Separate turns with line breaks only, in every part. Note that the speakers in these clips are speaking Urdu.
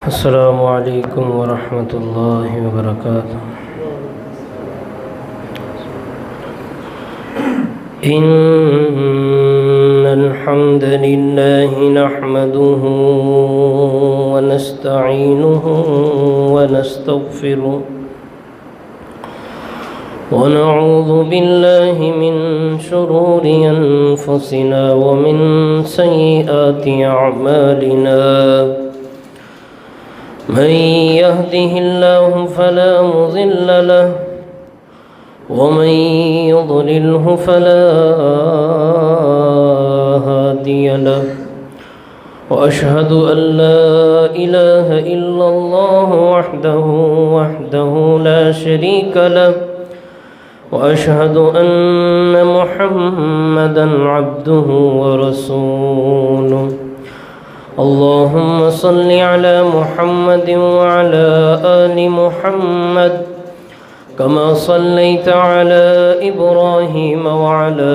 السلام عليكم ورحمة الله وبركاته. إن الحمد لله نحمده ونستعينه ونستغفره ونعوذ بالله من شرور أنفسنا ومن سيئات أعمالنا. من يهده الله فلا مضل له ومن يضلله فلا هادي له، وأشهد أن لا إله إلا الله وحده لا شريك له، وأشهد أن محمدا عبده ورسوله. اللهم صل على محمد وعلى آل محمد كما صليت على إبراهيم وعلى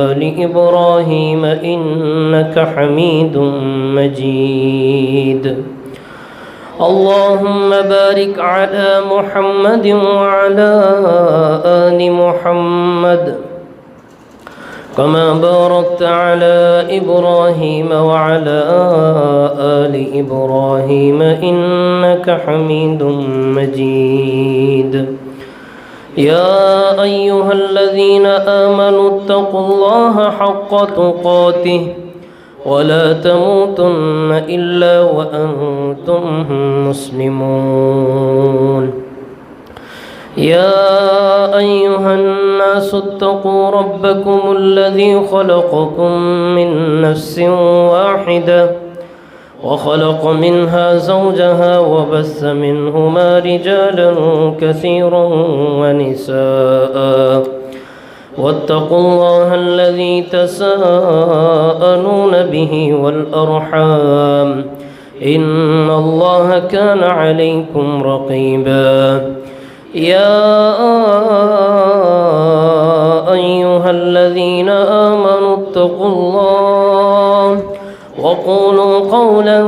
آل إبراهيم إنك حميد مجيد. اللهم بارك على محمد وعلى آل محمد كما باركت على إبراهيم وعلى آل إبراهيم إنك حميد مجيد. يا أيها الذين آمنوا اتقوا الله حق تقاته ولا تموتن إلا وأنتم مسلمون. يا أيها الناس اتقوا ربكم الذي خلقكم من نفس واحدة وخلق منها زوجها وبث منهما رجالا كثيرا ونساء، واتقوا الله الذي تساءلون به والأرحام إن الله كان عليكم رقيبا. يا أيها الذين آمنوا اتقوا الله وقولوا قولا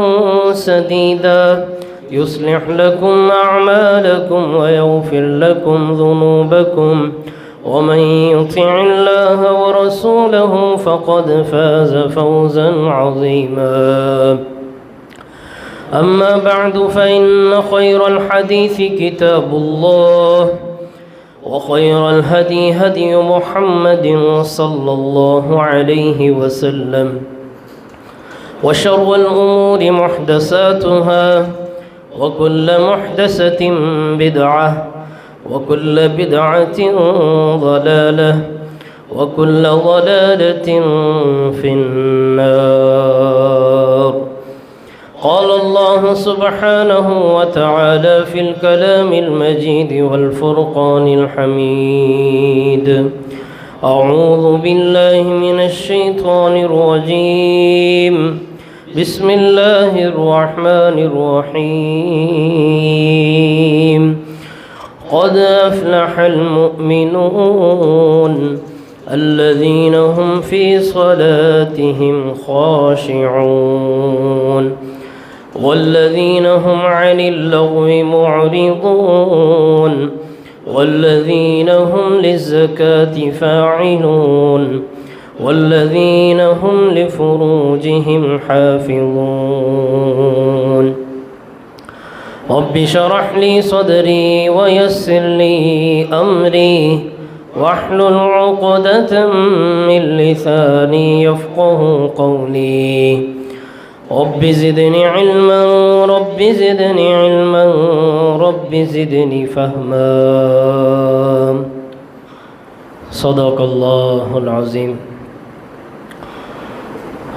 سديدا يصلح لكم أعمالكم ويغفر لكم ذنوبكم، ومن يطع الله ورسوله فقد فاز فوزا عظيما. أما بعد، فإن خير الحديث كتاب الله، وخير الهدي هدي محمد صلى الله عليه وسلم، وشر الأمور محدثاتها، وكل محدثة بدعة، وكل بدعة ضلالة، وكل ضلالة في النار. قال الله سبحانه وتعالى في الكلام المجيد والفرقان الحميد: أعوذ بالله من الشيطان الرجيم. بسم الله الرحمن الرحيم. قد أفلح المؤمنون الذين هم في صلاتهم خاشعون والذين هم عن اللغو معرضون والذين هم للزكاة فاعلون والذين هم لفروجهم حافظون. رب اشرح لي صدري ويسر لي أمري واحلل عقدة من لساني يفقه قولي. رب زدني علما رب زدني علما رب زدني فهما. صدق الله العظيم.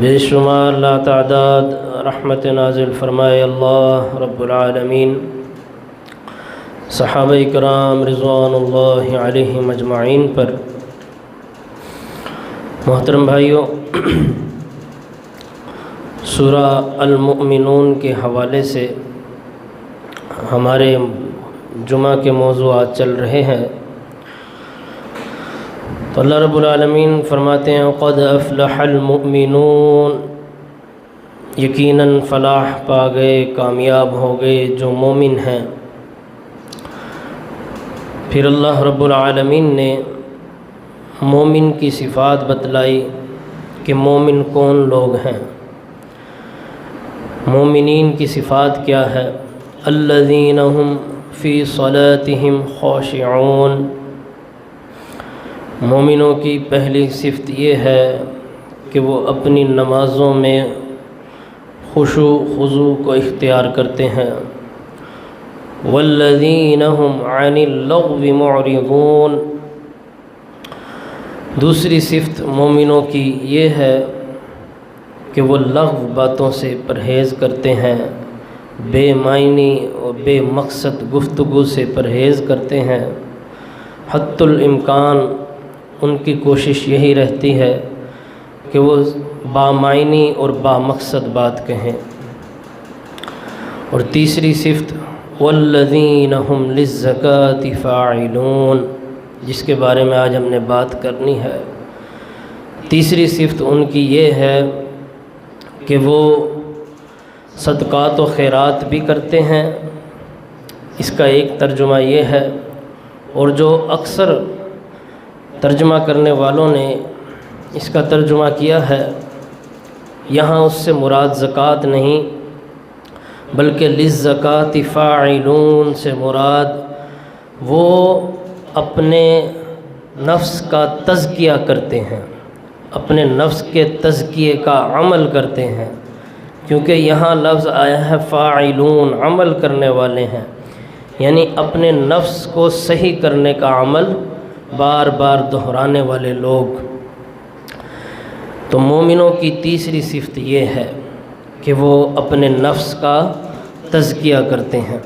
بے شمار لا تعداد رحمت نازل فرمائے اللہ رب العالمین صحابہ کرام رضوان اللہ علیہم اجمعین پر۔ محترم بھائیوں، سورہ المؤمنون کے حوالے سے ہمارے جمعہ کے موضوعات چل رہے ہیں، تو اللہ رب العالمین فرماتے ہیں قد افلح المؤمنون، یقیناً فلاح پا گئے، کامیاب ہو گئے جو مومن ہیں۔ پھر اللہ رب العالمین نے مومن کی صفات بتلائی کہ مومن کون لوگ ہیں، مومنین کی صفات کیا ہے۔ الذین هم فی صلاتہم خاشعون، مومنوں کی پہلی صفت یہ ہے کہ وہ اپنی نمازوں میں خشوع خضوع کو اختیار کرتے ہیں۔ والذین هم عن اللغو معرضون، دوسری صفت مومنوں کی یہ ہے کہ وہ لغو باتوں سے پرہیز کرتے ہیں، بے معنی اور بے مقصد گفتگو سے پرہیز کرتے ہیں۔ حتی الامکان ان کی کوشش یہی رہتی ہے کہ وہ بامعنی اور بامقصد بات کہیں۔ اور تیسری صفت والذین هم للزکاۃ فاعلون، جس کے بارے میں آج ہم نے بات کرنی ہے۔ تیسری صفت ان کی یہ ہے کہ وہ صدقات و خیرات بھی کرتے ہیں، اس کا ایک ترجمہ یہ ہے، اور جو اکثر ترجمہ کرنے والوں نے اس کا ترجمہ کیا ہے، یہاں اس سے مراد زکوٰۃ نہیں بلکہ للزکاۃ فاعلون سے مراد وہ اپنے نفس کا تزکیہ کرتے ہیں، اپنے نفس کے تزکیے کا عمل کرتے ہیں، کیونکہ یہاں لفظ آیا ہے فاعلون، عمل کرنے والے ہیں، یعنی اپنے نفس کو صحیح کرنے کا عمل بار بار دہرانے والے لوگ۔ تو مومنوں کی تیسری صفت یہ ہے کہ وہ اپنے نفس کا تزکیہ کرتے ہیں۔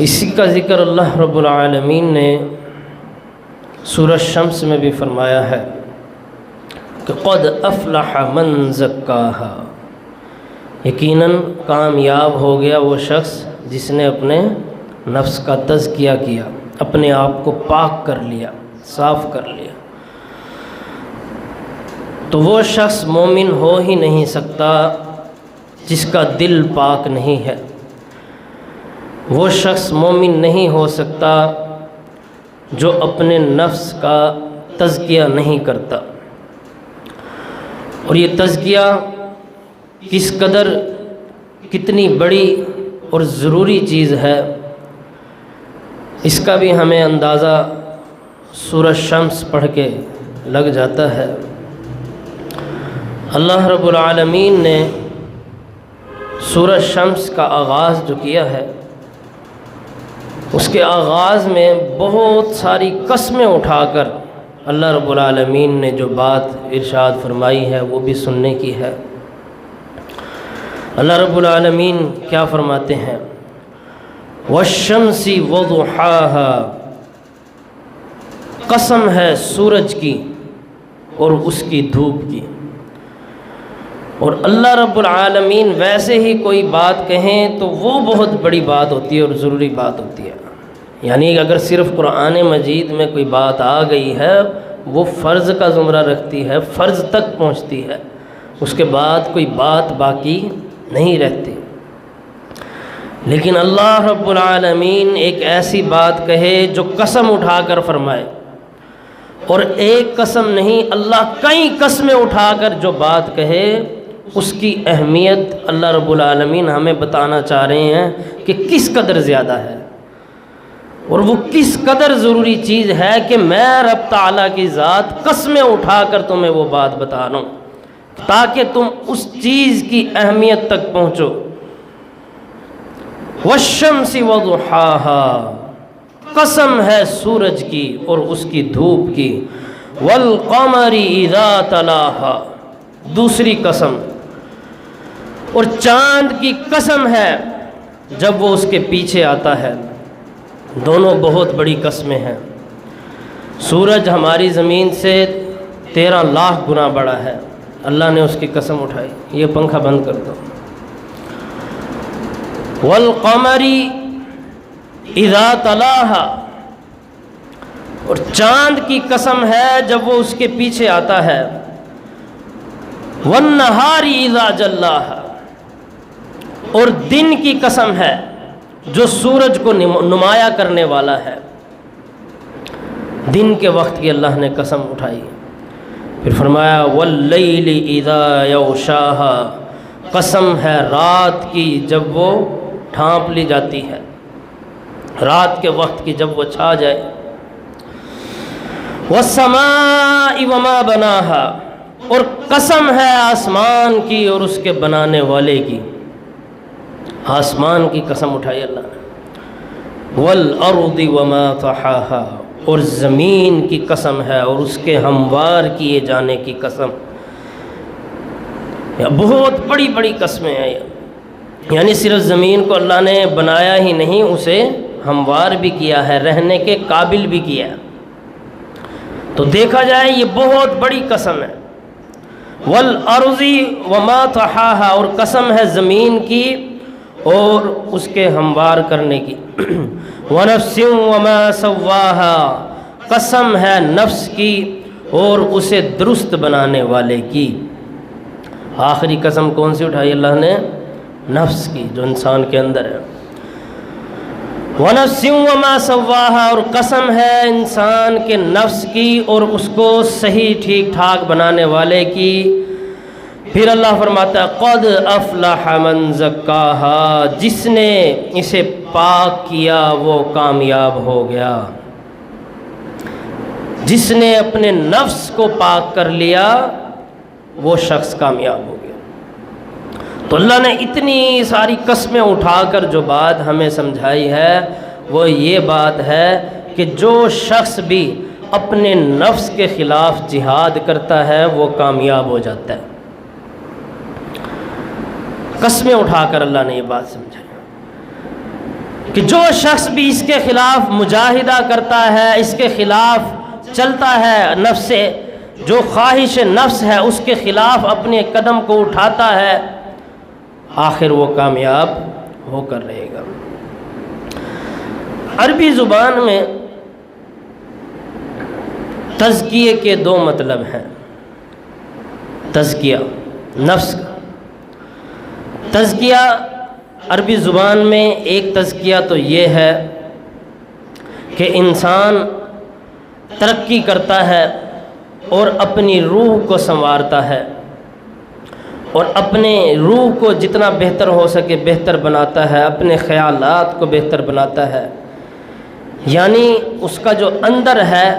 اسی کا ذکر اللہ رب العالمین نے سورہ شمس میں بھی فرمایا ہے کہ قد افلح من زکاہا، یقیناً کامیاب ہو گیا وہ شخص جس نے اپنے نفس کا تزکیہ کیا، اپنے آپ کو پاک کر لیا، صاف کر لیا۔ تو وہ شخص مومن ہو ہی نہیں سکتا جس کا دل پاک نہیں ہے، وہ شخص مومن نہیں ہو سکتا جو اپنے نفس کا تزکیہ نہیں کرتا۔ اور یہ تزکیہ کس قدر کتنی بڑی اور ضروری چیز ہے، اس کا بھی ہمیں اندازہ سورہ شمس پڑھ کے لگ جاتا ہے۔ اللہ رب العالمین نے سورہ شمس کا آغاز جو کیا ہے، اس کے آغاز میں بہت ساری قسمیں اٹھا کر اللہ رب العالمین نے جو بات ارشاد فرمائی ہے وہ بھی سننے کی ہے۔ اللہ رب العالمین کیا فرماتے ہیں؟ والشمس وضحاها، قسم ہے سورج کی اور اس کی دھوپ کی۔ اور اللہ رب العالمین ویسے ہی کوئی بات کہیں تو وہ بہت بڑی بات ہوتی ہے اور ضروری بات ہوتی ہے، یعنی اگر صرف قرآن مجید میں کوئی بات آ گئی ہے وہ فرض کا زمرہ رکھتی ہے، فرض تک پہنچتی ہے، اس کے بعد کوئی بات باقی نہیں رہتی۔ لیکن اللہ رب العالمین ایک ایسی بات کہے جو قسم اٹھا کر فرمائے، اور ایک قسم نہیں، اللہ کئی قسمیں اٹھا کر جو بات کہے، اس کی اہمیت اللہ رب العالمین ہمیں بتانا چاہ رہے ہیں کہ کس قدر زیادہ ہے، اور وہ کس قدر ضروری چیز ہے کہ میں رب تعالیٰ کی ذات قسمیں اٹھا کر تمہیں وہ بات بتا رہا ہوں تاکہ تم اس چیز کی اہمیت تک پہنچو۔ والشمس وضحاها، قسم ہے سورج کی اور اس کی دھوپ کی، والقمر اذا تلاها، دوسری قسم، اور چاند کی قسم ہے جب وہ اس کے پیچھے آتا ہے۔ دونوں بہت بڑی قسمیں ہیں۔ سورج ہماری زمین سے 13 لاکھ گنا بڑا ہے، اللہ نے اس کی قسم اٹھائی۔ یہ پنکھا بند کر دو۔ والقمر اذا تلاہا، اور چاند کی قسم ہے جب وہ اس کے پیچھے آتا ہے۔ والنہار اذا جلاہا، اور دن کی قسم ہے جو سورج کو نمایاں کرنے والا ہے۔ دن کے وقت کی اللہ نے قسم اٹھائی۔ پھر فرمایا واللیل اذا یغشاہا، قسم ہے رات کی جب وہ ڈھانپ لی جاتی ہے، رات کے وقت کی جب وہ چھا جائے۔ والسماء وما بناہا، اور قسم ہے آسمان کی اور اس کے بنانے والے کی۔ آسمان کی قسم اٹھائی اللہ نے۔ والارض وما طحاہا، اور زمین کی قسم ہے اور اس کے ہموار کیے جانے کی قسم۔ بہت بڑی بڑی قسمیں ہیں، یعنی صرف زمین کو اللہ نے بنایا ہی نہیں، اسے ہموار بھی کیا ہے، رہنے کے قابل بھی کیا ہے۔ تو دیکھا جائے یہ بہت بڑی قسم ہے۔ والارض وما طحاہا، اور قسم ہے زمین کی اور اس کے ہموار کرنے کی۔ ونفس وما سواہا، قسم ہے نفس کی اور اسے درست بنانے والے کی۔ آخری قسم کون سی اٹھائی اللہ نے؟ نفس کی، جو انسان کے اندر ہے۔ ونفس وما سواہا، اور قسم ہے انسان کے نفس کی اور اس کو صحیح ٹھیک ٹھاک بنانے والے کی۔ پھر اللہ فرماتا ہے قد افلح من زکاہا، جس نے اسے پاک کیا وہ کامیاب ہو گیا۔ جس نے اپنے نفس کو پاک کر لیا وہ شخص کامیاب ہو گیا۔ تو اللہ نے اتنی ساری قسمیں اٹھا کر جو بات ہمیں سمجھائی ہے وہ یہ بات ہے کہ جو شخص بھی اپنے نفس کے خلاف جہاد کرتا ہے وہ کامیاب ہو جاتا ہے۔ قسمیں اٹھا کر اللہ نے یہ بات سمجھائی کہ جو شخص بھی اس کے خلاف مجاہدہ کرتا ہے، اس کے خلاف چلتا ہے، نفس سے جو خواہش نفس ہے اس کے خلاف اپنے قدم کو اٹھاتا ہے، آخر وہ کامیاب ہو کر رہے گا۔ عربی زبان میں تزکیے کے دو مطلب ہیں۔ تزکیہ نفس کا، تزکیہ عربی زبان میں ایک تزکیہ تو یہ ہے کہ انسان ترقی کرتا ہے اور اپنی روح کو سنوارتا ہے اور اپنے روح کو جتنا بہتر ہو سکے بہتر بناتا ہے، اپنے خیالات کو بہتر بناتا ہے، یعنی اس کا جو اندر ہے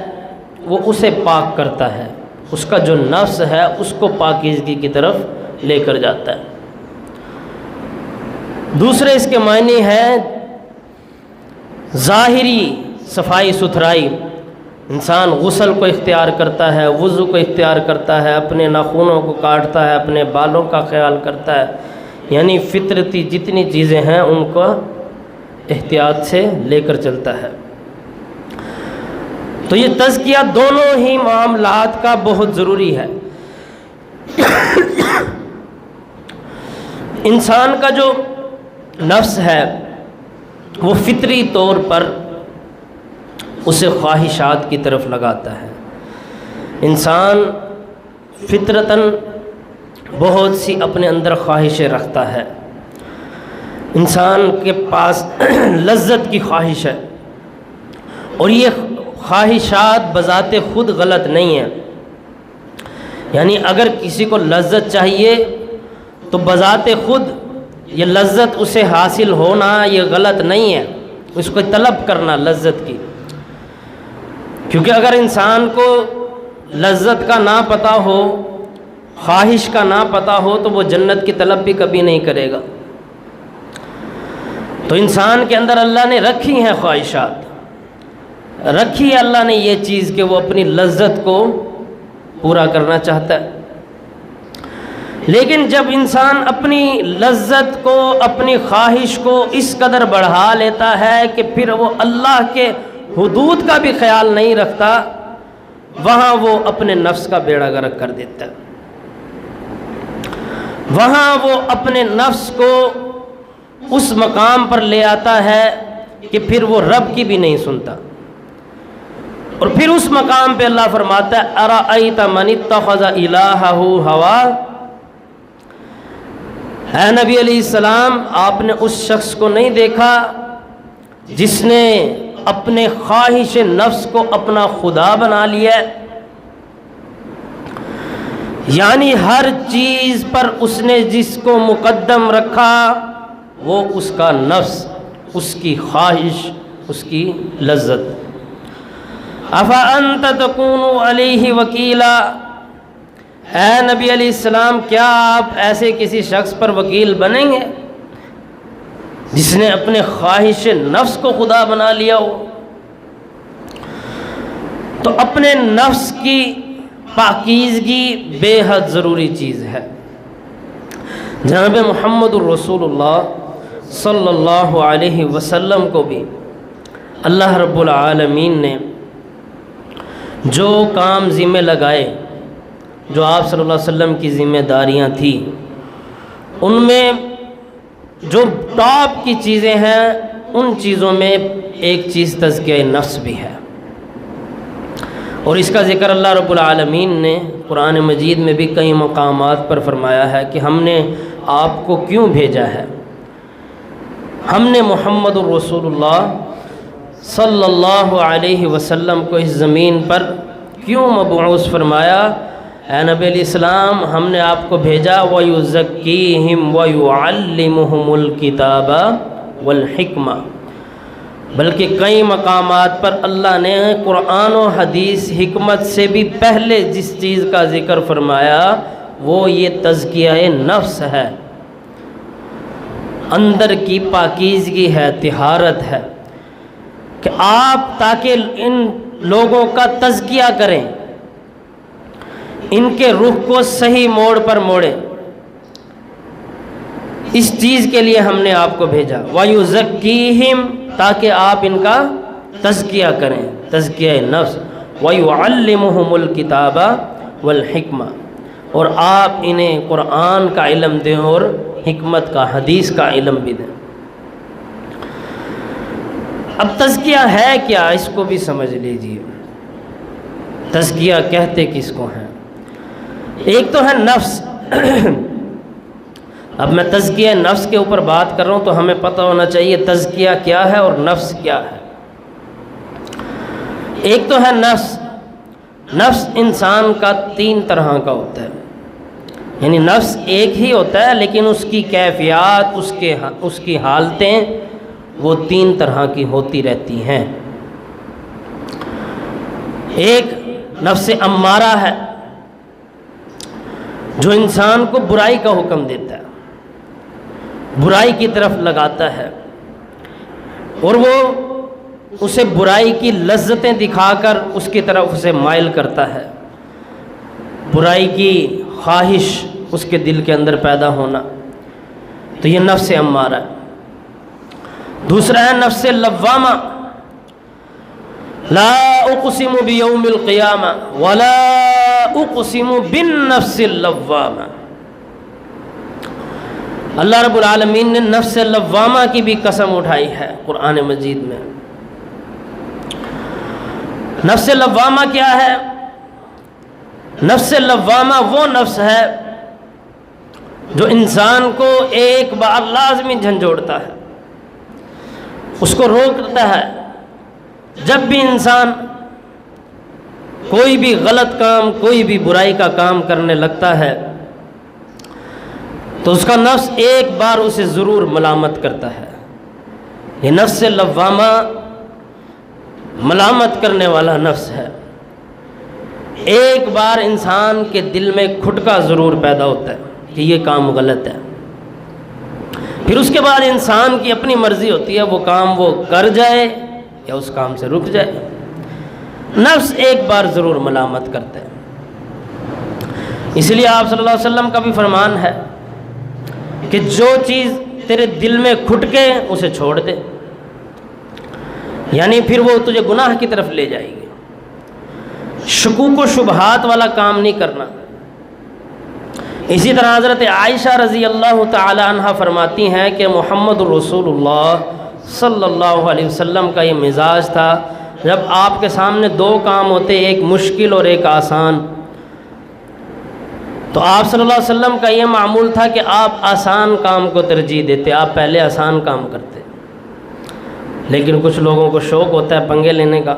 وہ اسے پاک کرتا ہے، اس کا جو نفس ہے اس کو پاکیزگی کی طرف لے کر جاتا ہے۔ دوسرے اس کے معنی ہے ظاہری صفائی ستھرائی، انسان غسل کو اختیار کرتا ہے، وضو کو اختیار کرتا ہے، اپنے ناخنوں کو کاٹتا ہے، اپنے بالوں کا خیال کرتا ہے، یعنی فطرتی جتنی چیزیں ہیں ان کو احتیاط سے لے کر چلتا ہے۔ تو یہ تزکیہ دونوں ہی معاملات کا بہت ضروری ہے۔ انسان کا جو نفس ہے وہ فطری طور پر اسے خواہشات کی طرف لگاتا ہے۔ انسان فطرتاً بہت سی اپنے اندر خواہشیں رکھتا ہے۔ انسان کے پاس لذت کی خواہش ہے اور یہ خواہشات بذات خود غلط نہیں ہیں، یعنی اگر کسی کو لذت چاہیے تو بذات خود یہ لذت اسے حاصل ہونا یہ غلط نہیں ہے، اس کو طلب کرنا لذت کی، کیونکہ اگر انسان کو لذت کا نہ پتہ ہو، خواہش کا نہ پتہ ہو تو وہ جنت کی طلب بھی کبھی نہیں کرے گا۔ تو انسان کے اندر اللہ نے رکھی ہیں خواہشات، رکھی ہے اللہ نے یہ چیز کہ وہ اپنی لذت کو پورا کرنا چاہتا ہے۔ لیکن جب انسان اپنی لذت کو، اپنی خواہش کو اس قدر بڑھا لیتا ہے کہ پھر وہ اللہ کے حدود کا بھی خیال نہیں رکھتا، وہاں وہ اپنے نفس کا بیڑا غرق کر دیتا ہے، وہاں وہ اپنے نفس کو اس مقام پر لے آتا ہے کہ پھر وہ رب کی بھی نہیں سنتا۔ اور پھر اس مقام پہ اللہ فرماتا ہے ارأیت من اتخذ الہہ ہوا، اے نبی علیہ السلام آپ نے اس شخص کو نہیں دیکھا جس نے اپنے خواہش نفس کو اپنا خدا بنا لیا ہے، یعنی ہر چیز پر اس نے جس کو مقدم رکھا وہ اس کا نفس، اس کی خواہش، اس کی لذت۔ افانت تکون علیہ وکیلا، اے نبی علیہ السلام کیا آپ ایسے کسی شخص پر وکیل بنیں گے جس نے اپنے خواہش نفس کو خدا بنا لیا ہو؟ تو اپنے نفس کی پاکیزگی بے حد ضروری چیز ہے۔ جناب محمد الرسول اللہ صلی اللہ علیہ وسلم کو بھی اللہ رب العالمین نے جو کام ذمہ لگائے، جو آپ صلی اللہ علیہ وسلم کی ذمہ داریاں تھیں، ان میں جو ٹاپ کی چیزیں ہیں ان چیزوں میں ایک چیز تزکیہ نفس بھی ہے، اور اس کا ذکر اللہ رب العالمین نے قرآن مجید میں بھی کئی مقامات پر فرمایا ہے کہ ہم نے آپ کو کیوں بھیجا ہے، ہم نے محمد الرسول اللہ صلی اللہ علیہ وسلم کو اس زمین پر کیوں مبعوث فرمایا؟ اے نبی علیہ السلام ہم نے آپ کو بھیجا وَيُزَكِّيهِمْ وَيُعَلِّمُهُمُ الْكِتَابَ وَالْحِكْمَةَ، بلکہ کئی مقامات پر اللہ نے قرآن و حدیث حکمت سے بھی پہلے جس چیز کا ذکر فرمایا وہ یہ تزکیہ نفس ہے، اندر کی پاکیزگی ہے، طہارت ہے، کہ آپ تاکہ ان لوگوں کا تزکیہ کریں، ان کے رخ کو صحیح موڑ پر موڑیں، اس چیز کے لیے ہم نے آپ کو بھیجا۔ وَيُزَكِّيهِمْ، تاکہ آپ ان کا تزکیہ کریں، تزکیہ نفس، وَيُعَلِّمُهُمُ الْكِتَابَ وَالْحِكْمَةَ، اور آپ انہیں قرآن کا علم دیں اور حکمت کا، حدیث کا علم بھی دیں۔ اب تزکیہ ہے کیا، اس کو بھی سمجھ لیجئے، تزکیہ کہتے کس کو ہیں؟ ایک تو ہے نفس۔ اب میں تزکیہ نفس کے اوپر بات کر رہا ہوں تو ہمیں پتہ ہونا چاہیے تزکیہ کیا ہے اور نفس کیا ہے۔ ایک تو ہے نفس، نفس انسان کا تین طرح کا ہوتا ہے، یعنی نفس ایک ہی ہوتا ہے لیکن اس کی کیفیات، اس کی حالتیں وہ تین طرح کی ہوتی رہتی ہیں۔ ایک نفس امارہ ہے جو انسان کو برائی کا حکم دیتا ہے، برائی کی طرف لگاتا ہے، اور وہ اسے برائی کی لذتیں دکھا کر اس کی طرف اسے مائل کرتا ہے، برائی کی خواہش اس کے دل کے اندر پیدا ہونا، تو یہ نفس امارہ ہے۔ دوسرا ہے نفس لوامہ، لا اقسم بیوم القیامہ ولا اقسم بالنفس اللوامہ، اللہ رب العالمین نے نفس لوامہ کی بھی قسم اٹھائی ہے قرآن مجید میں۔ نفس لوامہ کیا ہے؟ نفس لوامہ وہ نفس ہے جو انسان کو ایک بار لازمی جھنجھوڑتا ہے، اس کو روکتا ہے۔ جب بھی انسان کوئی بھی غلط کام، کوئی بھی برائی کا کام کرنے لگتا ہے تو اس کا نفس ایک بار اسے ضرور ملامت کرتا ہے۔ یہ نفس لوامہ ملامت کرنے والا نفس ہے، ایک بار انسان کے دل میں کھٹکا ضرور پیدا ہوتا ہے کہ یہ کام غلط ہے، پھر اس کے بعد انسان کی اپنی مرضی ہوتی ہے وہ کام وہ کر جائے یا اس کام سے رک جائے۔ نفس ایک بار ضرور ملامت کرتا ہے۔ اس لیے آپ صلی اللہ علیہ وسلم کا بھی فرمان ہے کہ جو چیز تیرے دل میں کھٹکے اسے چھوڑ دے، یعنی پھر وہ تجھے گناہ کی طرف لے جائے گی۔ شکوک و شبہات والا کام نہیں کرنا۔ اسی طرح حضرت عائشہ رضی اللہ تعالی عنہ فرماتی ہیں کہ محمد رسول اللہ صلی اللہ علیہ وسلم کا یہ مزاج تھا، جب آپ کے سامنے دو کام ہوتے، ایک مشکل اور ایک آسان، تو آپ صلی اللہ علیہ وسلم کا یہ معمول تھا کہ آپ آسان کام کو ترجیح دیتے، آپ پہلے آسان کام کرتے۔ لیکن کچھ لوگوں کو شوق ہوتا ہے پنگے لینے کا،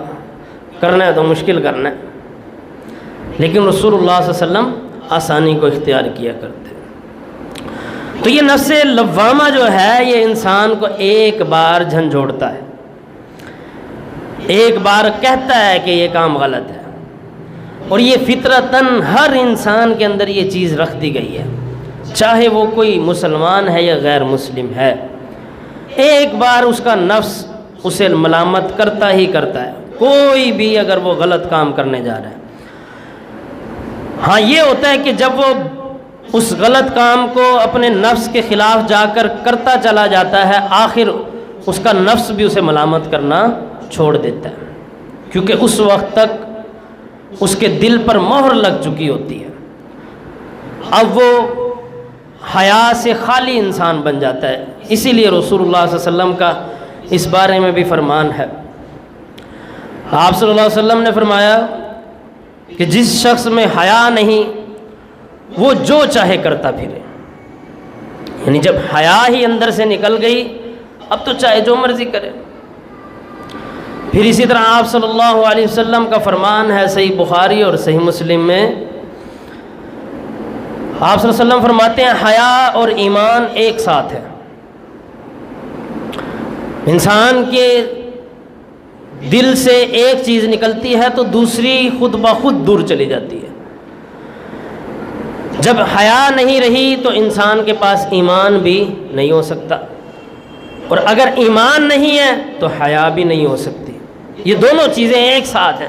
کرنا ہے تو مشکل کرنا ہے، لیکن رسول اللہ صلی اللہ علیہ وسلم آسانی کو اختیار کیا کرتے۔ تو یہ نفس لوامہ جو ہے یہ انسان کو ایک بار جھنجھوڑتا ہے، ایک بار کہتا ہے کہ یہ کام غلط ہے، اور یہ فطرتاً ہر انسان کے اندر یہ چیز رکھ دی گئی ہے، چاہے وہ کوئی مسلمان ہے یا غیر مسلم ہے، ایک بار اس کا نفس اسے ملامت کرتا ہی کرتا ہے، کوئی بھی اگر وہ غلط کام کرنے جا رہا ہے۔ ہاں یہ ہوتا ہے کہ جب وہ اس غلط کام کو اپنے نفس کے خلاف جا کر کرتا چلا جاتا ہے، آخر اس کا نفس بھی اسے ملامت کرنا چھوڑ دیتا ہے، کیونکہ اس وقت تک اس کے دل پر مہر لگ چکی ہوتی ہے۔ اب وہ حیا سے خالی انسان بن جاتا ہے۔ اسی لیے رسول اللہ صلی اللہ علیہ وسلم کا اس بارے میں بھی فرمان ہے۔ آپ صلی اللہ علیہ وسلم نے فرمایا کہ جس شخص میں حیا نہیں وہ جو چاہے کرتا پھرے، یعنی جب حیا ہی اندر سے نکل گئی اب تو چاہے جو مرضی کرے۔ پھر اسی طرح آپ صلی اللہ علیہ وسلم کا فرمان ہے صحیح بخاری اور صحیح مسلم میں، آپ صلی اللہ علیہ وسلم فرماتے ہیں حیا اور ایمان ایک ساتھ ہے۔ انسان کے دل سے ایک چیز نکلتی ہے تو دوسری خود بخود دور چلی جاتی ہے۔ جب حیا نہیں رہی تو انسان کے پاس ایمان بھی نہیں ہو سکتا، اور اگر ایمان نہیں ہے تو حیا بھی نہیں ہو سکتی۔ یہ دونوں چیزیں ایک ساتھ ہیں،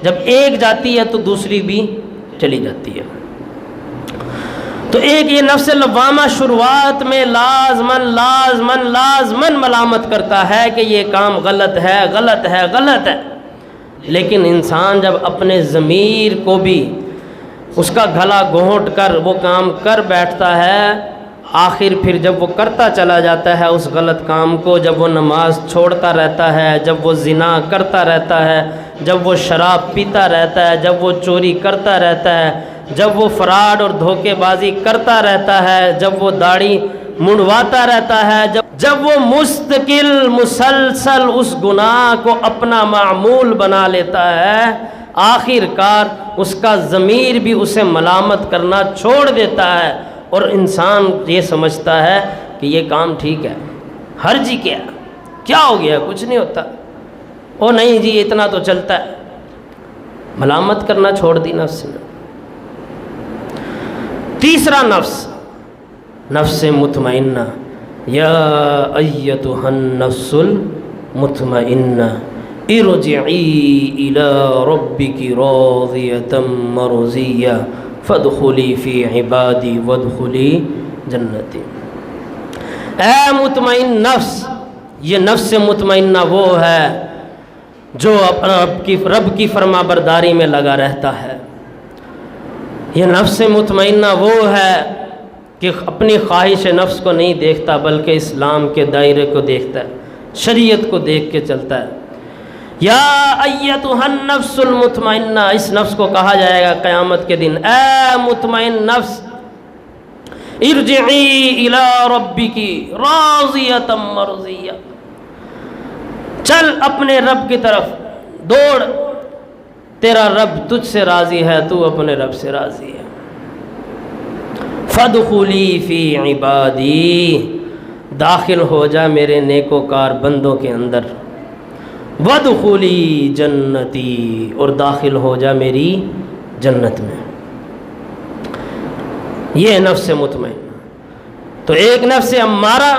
جب ایک جاتی ہے تو دوسری بھی چلی جاتی ہے۔ تو ایک یہ نفس لوامہ شروعات میں لازماً ملامت کرتا ہے کہ یہ کام غلط ہے غلط ہے غلط ہے، لیکن انسان جب اپنے ضمیر کو بھی اس کا گلا گھونٹ کر وہ کام کر بیٹھتا ہے، آخر پھر جب وہ کرتا چلا جاتا ہے اس غلط کام کو، جب وہ نماز چھوڑتا رہتا ہے، جب وہ زنا کرتا رہتا ہے، جب وہ شراب پیتا رہتا ہے، جب وہ چوری کرتا رہتا ہے، جب وہ فراڈ اور دھوکے بازی کرتا رہتا ہے، جب وہ داڑھی منڈواتا رہتا ہے، جب وہ مستقل مسلسل اس گناہ کو اپنا معمول بنا لیتا ہے، آخر کار اس کا ضمیر بھی اسے ملامت کرنا چھوڑ دیتا ہے، اور انسان یہ سمجھتا ہے کہ یہ کام ٹھیک ہے، حرج ہی کیا ہو گیا، کچھ نہیں ہوتا، او نہیں جی اتنا تو چلتا ہے، ملامت کرنا چھوڑ دی نفس نے۔ تیسرا نفس مطمئنہ، یا ایتھا النفس المطمئنہ ارجعی الی ربک راضیۃ مرضیہ فادخلی فی عبادی وادخلی جنتی۔ اے مطمئن نفس، یہ نفس مطمئنہ وہ ہے جو رب کی فرما برداری میں لگا رہتا ہے۔ یہ نفس مطمئنہ وہ ہے کہ اپنی خواہش نفس کو نہیں دیکھتا بلکہ اسلام کے دائرے کو دیکھتا ہے، شریعت کو دیکھ کے چلتا ہے۔ یا ایتھا النفس المطمئنہ، اس نفس کو کہا جائے گا قیامت کے دن، اے مطمئن نفس، ارجعی الی ربک راضیۃ مرضیہ، چل اپنے رب کی طرف دوڑ، تیرا رب تجھ سے راضی ہے، تو اپنے رب سے راضی ہے۔ فادخلی فی عبادی، داخل ہو جا میرے نیکوکار بندوں کے اندر، وادخلی جنتی، اور داخل ہو جا میری جنت میں۔ یہ نفس مطمئنہ۔ تو ایک نفس امارہ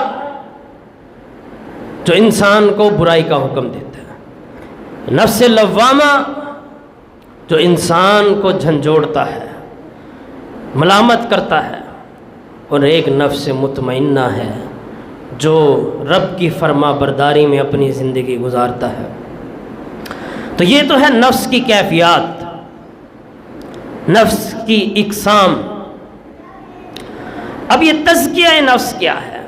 جو انسان کو برائی کا حکم دیتا ہے، نفس لوامہ جو انسان کو جھنجھوڑتا ہے، ملامت کرتا ہے، اور ایک نفس مطمئنہ ہے جو رب کی فرما برداری میں اپنی زندگی گزارتا ہے۔ تو یہ تو ہے نفس کی کیفیات، نفس کی اقسام۔ اب یہ تزکیہ نفس کیا ہے،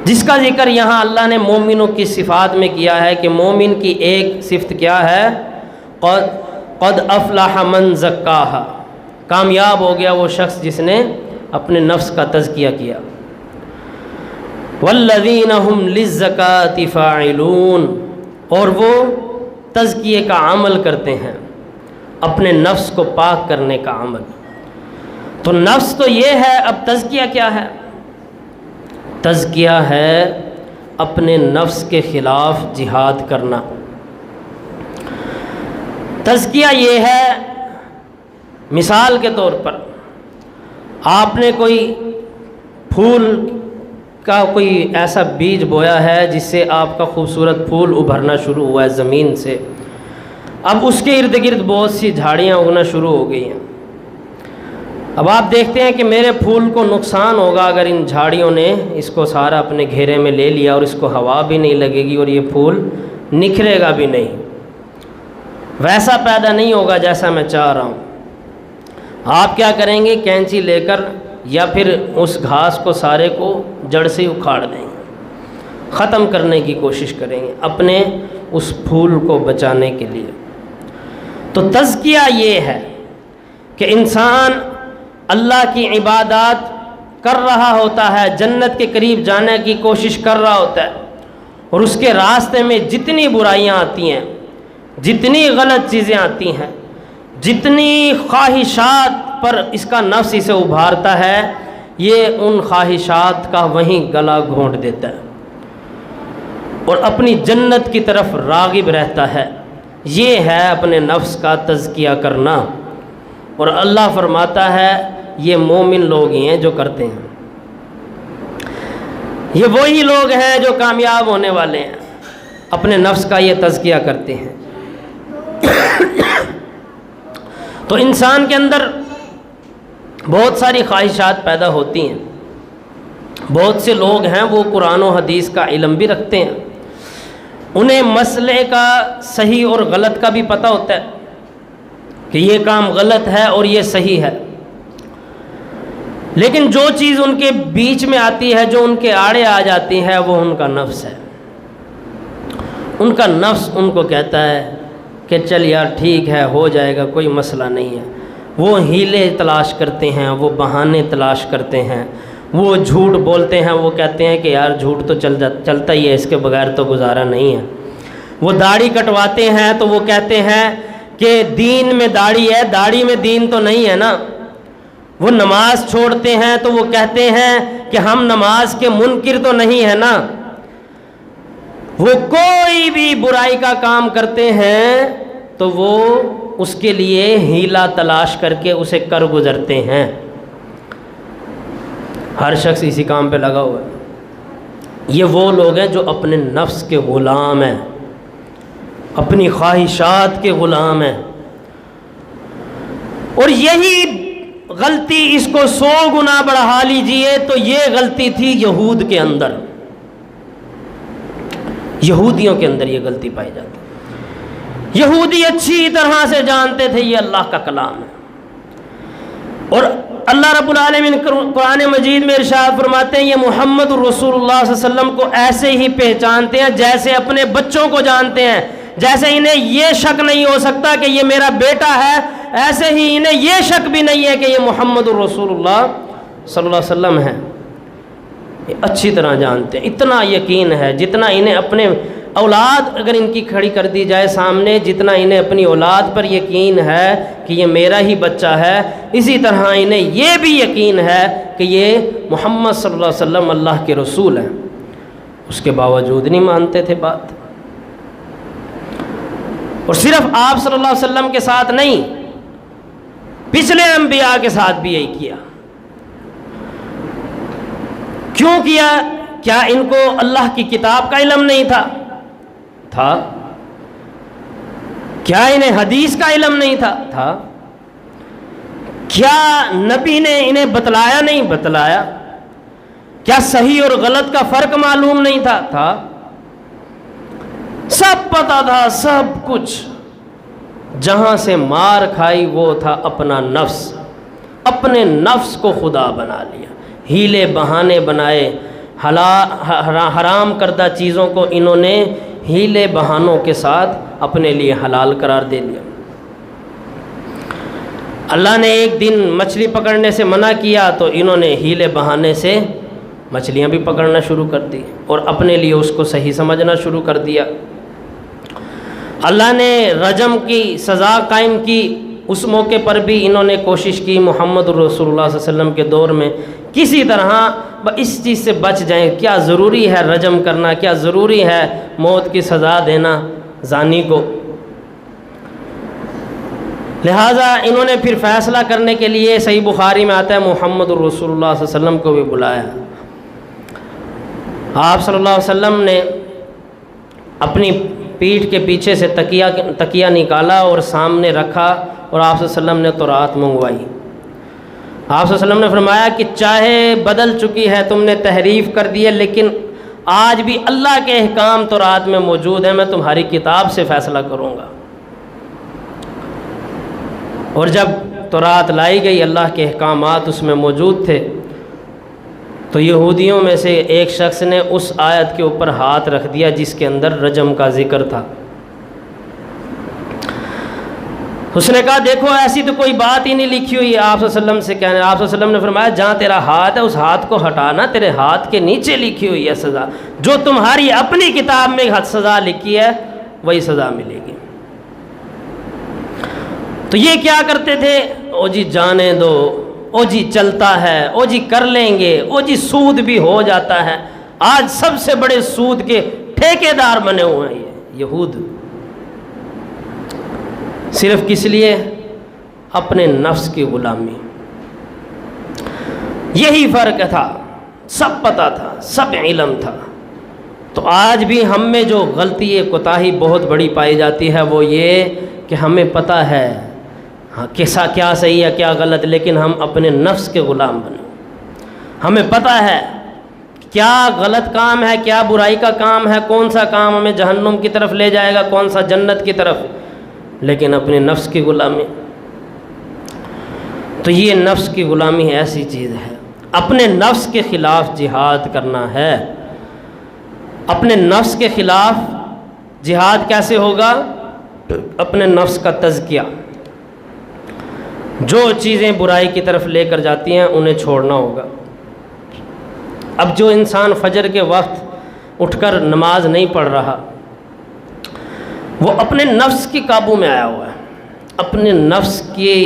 جس کا ذکر یہاں اللہ نے مومنوں کی صفات میں کیا ہے کہ مومن کی ایک صفت کیا ہے، قد افلح من زکاہا، کامیاب ہو گیا وہ شخص جس نے اپنے نفس کا تزکیہ کیا۔ والذین هم للزکاۃ فاعلون، اور وہ تزکیے کا عمل کرتے ہیں، اپنے نفس کو پاک کرنے کا عمل۔ تو نفس تو یہ ہے، اب تزکیہ کیا ہے؟ تزکیہ ہے اپنے نفس کے خلاف جہاد کرنا۔ تزکیہ یہ ہے، مثال کے طور پر آپ نے کوئی پھول کا کوئی ایسا بیج بویا ہے جس سے آپ کا خوبصورت پھول ابھرنا شروع ہوا ہے زمین سے، اب اس کے ارد گرد بہت سی جھاڑیاں اگنا شروع ہو گئی ہیں۔ اب آپ دیکھتے ہیں کہ میرے پھول کو نقصان ہوگا اگر ان جھاڑیوں نے اس کو سارا اپنے گھیرے میں لے لیا، اور اس کو ہوا بھی نہیں لگے گی، اور یہ پھول نکھرے گا بھی نہیں، ویسا پیدا نہیں ہوگا جیسا میں چاہ رہا ہوں۔ آپ کیا کریں گے؟ کینچی لے کر یا پھر اس گھاس کو سارے کو جڑ سے اکھاڑ دیں گے، ختم کرنے کی کوشش کریں گے اپنے اس پھول کو بچانے کے لیے۔ تو تزکیہ یہ ہے کہ انسان اللہ کی عبادات کر رہا ہوتا ہے، جنت کے قریب جانے کی کوشش کر رہا ہوتا ہے، اور اس کے راستے میں جتنی برائیاں آتی ہیں، جتنی غلط چیزیں آتی ہیں، جتنی خواہشات پر اس کا نفس اسے ابھارتا ہے، یہ ان خواہشات کا وہیں گلا گھونٹ دیتا ہے اور اپنی جنت کی طرف راغب رہتا ہے۔ یہ ہے اپنے نفس کا تزکیہ کرنا، اور اللہ فرماتا ہے یہ مومن لوگ ہی ہیں جو کرتے ہیں، یہ وہی لوگ ہیں جو کامیاب ہونے والے ہیں، اپنے نفس کا یہ تزکیہ کرتے ہیں۔ تو انسان کے اندر بہت ساری خواہشات پیدا ہوتی ہیں۔ بہت سے لوگ ہیں وہ قرآن و حدیث کا علم بھی رکھتے ہیں، انہیں مسئلے کا صحیح اور غلط کا بھی پتہ ہوتا ہے کہ یہ کام غلط ہے اور یہ صحیح ہے، لیکن جو چیز ان کے بیچ میں آتی ہے، جو ان کے آڑے آ جاتی ہے، وہ ان کا نفس ہے۔ ان کا نفس ان کو کہتا ہے کہ چل یار ٹھیک ہے، ہو جائے گا، کوئی مسئلہ نہیں ہے۔ وہ ہیلے تلاش کرتے ہیں، وہ بہانے تلاش کرتے ہیں، وہ جھوٹ بولتے ہیں، وہ کہتے ہیں کہ یار جھوٹ تو چلتا ہی ہے، اس کے بغیر تو گزارا نہیں ہے۔ وہ داڑھی کٹواتے ہیں تو وہ کہتے ہیں کہ دین میں داڑھی ہے، داڑھی میں دین تو نہیں ہے نا۔ وہ نماز چھوڑتے ہیں تو وہ کہتے ہیں کہ ہم نماز کے منکر تو نہیں ہے نا۔ وہ کوئی بھی برائی کا کام کرتے ہیں تو وہ اس کے لیے ہیلا تلاش کر کے اسے کر گزرتے ہیں۔ ہر شخص اسی کام پہ لگا ہوا ہے۔ یہ وہ لوگ ہیں جو اپنے نفس کے غلام ہیں، اپنی خواہشات کے غلام ہیں، اور یہی غلطی اس کو 100 گنا بڑھا لیجئے تو یہ غلطی تھی یہود کے اندر، یہودیوں کے اندر یہ غلطی پائی جاتی۔ یہودی اچھی طرح سے جانتے تھے یہ اللہ کا کلام ہے، اور اللہ رب العالمین قرآن مجید میں ارشاد فرماتے ہیں یہ محمد رسول اللہ صلی اللہ علیہ وسلم کو ایسے ہی پہچانتے ہیں جیسے اپنے بچوں کو جانتے ہیں، جیسے انہیں یہ شک نہیں ہو سکتا کہ یہ میرا بیٹا ہے، ایسے ہی انہیں یہ شک بھی نہیں ہے کہ یہ محمد رسول اللہ صلی اللہ علیہ وسلم ہے۔ یہ اچھی طرح جانتے ہیں، اتنا یقین ہے جتنا انہیں اپنے اولاد اگر ان کی کھڑی کر دی جائے سامنے، جتنا انہیں اپنی اولاد پر یقین ہے کہ یہ میرا ہی بچہ ہے، اسی طرح انہیں یہ بھی یقین ہے کہ یہ محمد صلی اللہ علیہ وسلم اللہ کے رسول ہیں۔ اس کے باوجود نہیں مانتے تھے بات، اور صرف آپ صلی اللہ علیہ وسلم کے ساتھ نہیں، پچھلے انبیاء کے ساتھ بھی یہی کیا۔ کیوں کیا؟ کیا ان کو اللہ کی کتاب کا علم نہیں تھا؟ تھا۔ کیا انہیں حدیث کا علم نہیں تھا؟ تھا۔ کیا نبی نے انہیں بتلایا نہیں بتلایا؟ کیا صحیح اور غلط کا فرق معلوم نہیں تھا؟ سب پتہ تھا، سب کچھ۔ جہاں سے مار کھائی وہ تھا اپنا نفس، اپنے نفس کو خدا بنا لیا، ہیلے بہانے بنائے، حرام کردہ چیزوں کو انہوں نے ہیلے بہانوں کے ساتھ اپنے لیے حلال قرار دے لیا۔ اللہ نے ایک دن مچھلی پکڑنے سے منع کیا تو انہوں نے ہیلے بہانے سے مچھلیاں بھی پکڑنا شروع کر دی اور اپنے لیے اس کو صحیح سمجھنا شروع کر دیا۔ اللہ نے رجم کی سزا قائم کی، اس موقع پر بھی انہوں نے کوشش کی محمد رسول اللہ صلی اللہ علیہ وسلم کے دور میں کسی طرح اس چیز سے بچ جائیں۔ کیا ضروری ہے رجم کرنا؟ کیا ضروری ہے موت کی سزا دینا زانی کو؟ لہٰذا انہوں نے پھر فیصلہ کرنے کے لیے، صحیح بخاری میں آتا ہے، محمد رسول اللہ صلی اللہ علیہ وسلم کو بھی بلایا۔ آپ صلی اللہ علیہ وسلم نے اپنی پیٹھ کے پیچھے سے تکیہ نکالا اور سامنے رکھا اور آپ صلی اللہ علیہ وسلم نے تورات منگوائی۔ آپ صلی اللہ علیہ وسلم نے فرمایا کہ چاہے بدل چکی ہے، تم نے تحریف کر دی ہے، لیکن آج بھی اللہ کے احکام تورات میں موجود ہیں، میں تمہاری کتاب سے فیصلہ کروں گا۔ اور جب تورات لائی گئی، اللہ کے احکامات اس میں موجود تھے، تو یہودیوں میں سے ایک شخص نے اس آیت کے اوپر ہاتھ رکھ دیا جس کے اندر رجم کا ذکر تھا۔ اس نے کہا دیکھو ایسی تو کوئی بات ہی نہیں لکھی ہوئی ہے۔ آپ صلی اللہ علیہ وسلم سے کہنے، آپ صلی اللہ علیہ وسلم نے فرمایا جہاں تیرا ہاتھ ہے اس ہاتھ کو ہٹانا، تیرے ہاتھ کے نیچے لکھی ہوئی ہے سزا، جو تمہاری اپنی کتاب میں سزا لکھی ہے وہی سزا ملے گی۔ تو یہ کیا کرتے تھے؟ او جی جانے دو، او جی چلتا ہے، او جی کر لیں گے، او جی سود بھی ہو جاتا ہے۔ آج سب سے بڑے سود کے ٹھیکیدار بنے ہوئے ہیں یہ یہود، صرف کس لیے؟ اپنے نفس کی غلامی۔ یہی فرق تھا، سب پتہ تھا، سب علم تھا۔ تو آج بھی ہم میں جو غلطی کوتاہی بہت بڑی پائی جاتی ہے وہ یہ کہ ہمیں پتہ ہے کیسا کیا صحیح ہے کیا غلط، لیکن ہم اپنے نفس کے غلام بنے۔ ہمیں پتہ ہے کیا غلط کام ہے، کیا برائی کا کام ہے، کون سا کام ہمیں جہنم کی طرف لے جائے گا، کون سا جنت کی طرف، لیکن اپنے نفس کی غلامی۔ تو یہ نفس کی غلامی ایسی چیز ہے، اپنے نفس کے خلاف جہاد کرنا ہے۔ اپنے نفس کے خلاف جہاد کیسے ہوگا؟ اپنے نفس کا تزکیہ، جو چیزیں برائی کی طرف لے کر جاتی ہیں انہیں چھوڑنا ہوگا۔ اب جو انسان فجر کے وقت اٹھ کر نماز نہیں پڑھ رہا، وہ اپنے نفس کی قابو میں آیا ہوا ہے، اپنے نفس کی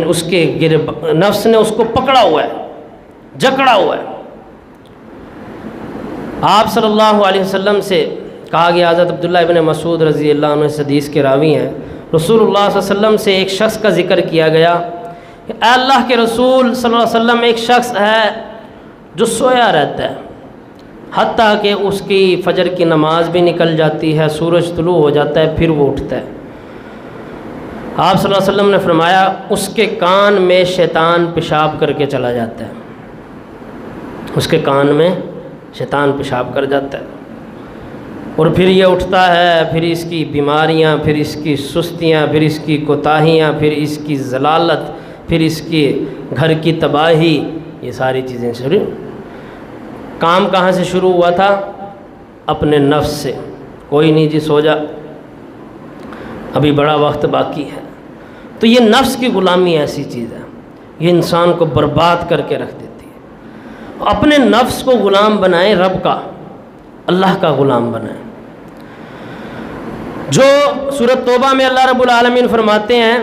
اس کے نفس نے اس کو پکڑا ہوا ہے، جکڑا ہوا ہے۔ آپ صلی اللہ علیہ وسلم سے کہا گیا، حضرت عبداللہ ابن مسعود رضی اللہ عنہ اس حدیث کے راوی ہیں، رسول اللہ صلی اللہ علیہ وسلم سے ایک شخص کا ذکر کیا گیا کہ اے اللہ کے رسول صلی اللہ علیہ وسلم، ایک شخص ہے جو سویا رہتا ہے حتیٰ کہ اس کی فجر کی نماز بھی نکل جاتی ہے، سورج طلوع ہو جاتا ہے، پھر وہ اٹھتا ہے۔ آپ صلی اللہ علیہ وسلم نے فرمایا اس کے کان میں شیطان پیشاب کر کے چلا جاتا ہے، اس کے کان میں شیطان پیشاب کر جاتا ہے، اور پھر یہ اٹھتا ہے، پھر اس کی بیماریاں، پھر اس کی سستیاں، پھر اس کی کوتاہیاں، پھر اس کی ضلالت، پھر اس کی گھر کی تباہی، یہ ساری چیزیں شروع۔ کام کہاں سے شروع ہوا تھا؟ اپنے نفس سے۔ کوئی نہیں جی سو جا، ابھی بڑا وقت باقی ہے۔ تو یہ نفس کی غلامی ایسی چیز ہے، یہ انسان کو برباد کر کے رکھ دیتی ہے۔ اپنے نفس کو غلام بنائیں، رب کا، اللہ کا غلام بنائیں۔ جو سورۃ توبہ میں اللہ رب العالمین فرماتے ہیں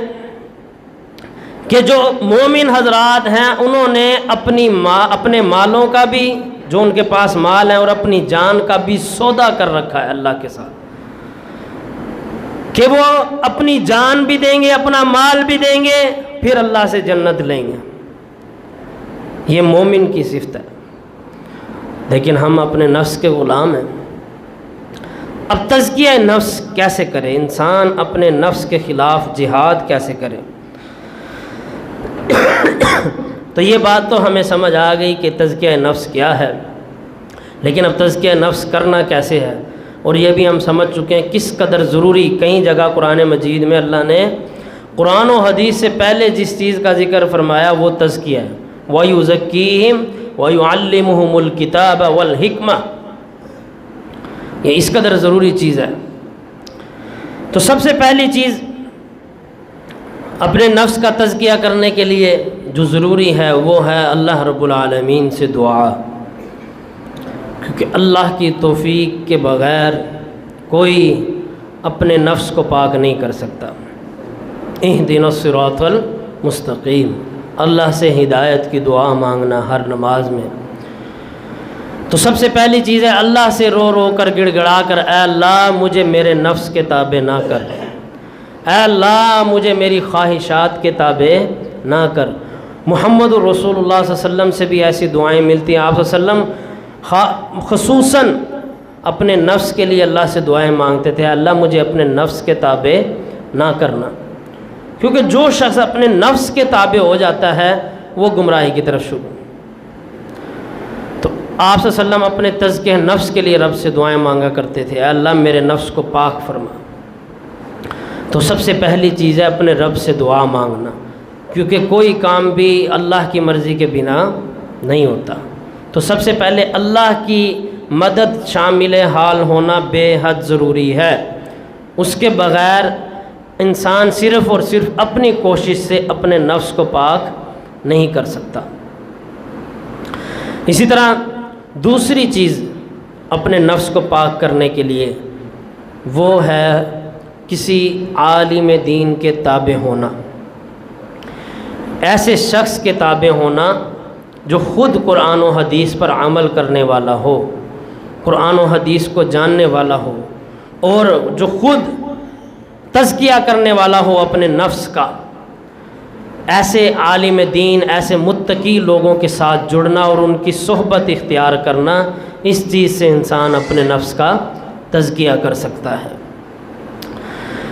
کہ جو مومن حضرات ہیں انہوں نے اپنے مالوں کا بھی، جو ان کے پاس مال ہے، اور اپنی جان کا بھی سودا کر رکھا ہے اللہ کے ساتھ، کہ وہ اپنی جان بھی دیں گے، اپنا مال بھی دیں گے، پھر اللہ سے جنت لیں گے۔ یہ مومن کی صفت ہے۔ لیکن ہم اپنے نفس کے غلام ہیں۔ اب تزکیہ نفس کیسے کرے انسان؟ اپنے نفس کے خلاف جہاد کیسے کرے؟ تو یہ بات تو ہمیں سمجھ آ گئی کہ تزکیہ نفس کیا ہے، لیکن اب تزکیہ نفس کرنا کیسے ہے، اور یہ بھی ہم سمجھ چکے ہیں کس قدر ضروری، کئی جگہ قرآن مجید میں اللہ نے قرآن و حدیث سے پہلے جس چیز کا ذکر فرمایا وہ تزکیہ ہے، وَيُزَكِّيهِمْ وَيُعَلِّمُهُمُ الْكِتَابَ وَالْحِكْمَةَ، یہ اس قدر ضروری چیز ہے۔ تو سب سے پہلی چیز اپنے نفس کا تزکیہ کرنے کے لیے جو ضروری ہے وہ ہے اللہ رب العالمین سے دعا، کیونکہ اللہ کی توفیق کے بغیر کوئی اپنے نفس کو پاک نہیں کر سکتا۔ اہدنا الصراط المستقیم، اللہ سے ہدایت کی دعا مانگنا ہر نماز میں۔ تو سب سے پہلی چیز ہے اللہ سے رو رو کر گڑ گڑا کر، اے اللہ مجھے میرے نفس کے تابع نہ کر، اے اللہ مجھے میری خواہشات کے تابع نہ کر۔ محمد الرسول اللہ صلی اللہ علیہ وسلم سے بھی ایسی دعائیں ملتی ہیں، آپ صلی اللہ علیہ وسلم خصوصاً اپنے نفس کے لیے اللہ سے دعائیں مانگتے تھے، اللہ مجھے اپنے نفس کے تابع نہ کرنا، کیونکہ جو شخص اپنے نفس کے تابع ہو جاتا ہے وہ گمراہی کی طرف شروع۔ تو آپ صلی اللہ علیہ وسلم اپنے تزکیہ نفس کے لیے رب سے دعائیں مانگا کرتے تھے، اے اللہ میرے نفس کو پاک فرما۔ تو سب سے پہلی چیز ہے اپنے رب سے دعا مانگنا، کیونکہ کوئی کام بھی اللہ کی مرضی کے بنا نہیں ہوتا۔ تو سب سے پہلے اللہ کی مدد شامل حال ہونا بے حد ضروری ہے، اس کے بغیر انسان صرف اور صرف اپنی کوشش سے اپنے نفس کو پاک نہیں کر سکتا۔ اسی طرح دوسری چیز اپنے نفس کو پاک کرنے کے لیے وہ ہے کسی عالم دین کے تابع ہونا، ایسے شخص کے تابع ہونا جو خود قرآن و حدیث پر عمل کرنے والا ہو، قرآن و حدیث کو جاننے والا ہو، اور جو خود تزکیہ کرنے والا ہو اپنے نفس کا۔ ایسے عالم دین، ایسے متقی لوگوں کے ساتھ جڑنا اور ان کی صحبت اختیار کرنا، اس چیز سے انسان اپنے نفس کا تزکیہ کر سکتا ہے،